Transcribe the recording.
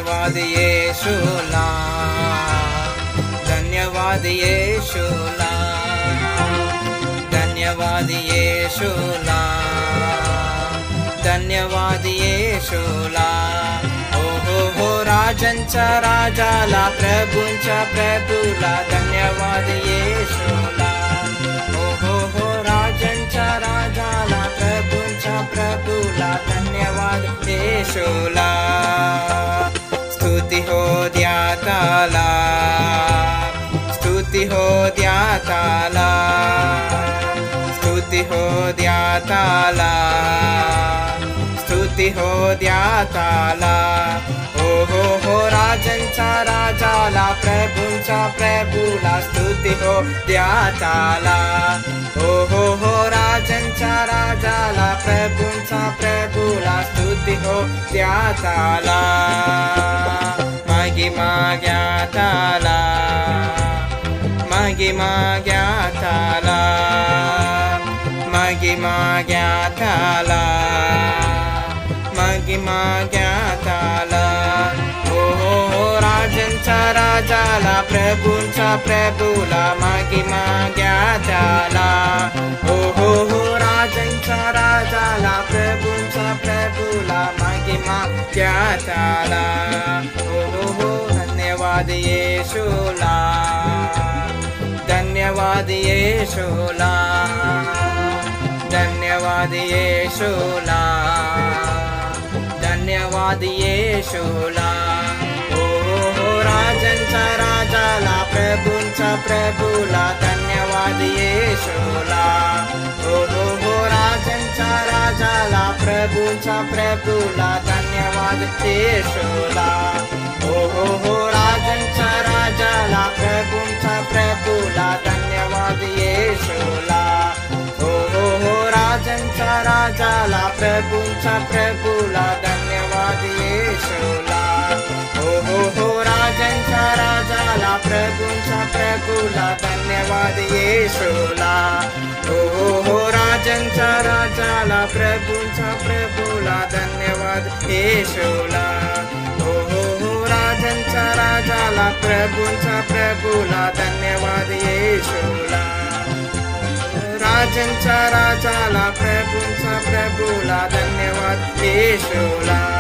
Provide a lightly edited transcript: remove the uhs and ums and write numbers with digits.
धन्यवाद येशूला, धन्यवाद येशूला, धन्यवाद येशूला, धन्यवाद येशूला. हो राजांच्या राजाला, प्रभूंच्या प्रभूला, धन्यवाद येशूला. हो राजांच्या राजाला, प्रभूंच्या प्रभूला, धन्यवाद येशूला. स्तुती हो द्याताला, स्तुती हो द्याताला, स्तुती हो द्याताला, स्तुती हो द्याताला. हो राजांच्या राजाला, प्रभूंच्या प्रभूला, स्तुती हो द्याताला. हो राजांच्या राजाला, प्रभूंच्या प्रभूला, स्तुती हो द्याताला. महिमा द्याताला, महिमा द्याताला, महिमा द्याताला, महिमा द्याताला. हो राजांच्या राजाला, प्रभूंच्या प्रभूला, महिमा द्याताला. हो राजांच्या राजाला, प्रभूंच्या प्रभूला, महिमा द्याताला. हो धन्यवाद येशूला, धन्यवाद येशूला, धन्यवाद येशूला, धन्यवाद येशूला. हो राजांच्या राजाला, प्रभूंच्या प्रभूला, धन्यवाद येशूला. हो राजांच्या राजाला, प्रभूंच्या प्रभूला, धन्यवाद येशूला. हो राजांच्या राजाला, प्रभूंच्या प्रभूला, धन्यवाद येशूला. हो राजांच्या राजाला, प्रभूंच्या प्रभूला, धन्यवाद येशूला. हो राजांच्या राजाला, प्रभूंच्या प्रभूला, धन्यवाद येशूला. हो राजांच्या राजाला, प्रभूंच्या प्रभूला, धन्यवाद येशूला. हो राजांच्या राजाला, प्रभूंच्या प्रभूला, धन्यवाद येशूला. राजांच्या राजाला, प्रभूंच्या प्रभूला, धन्यवाद येशूला.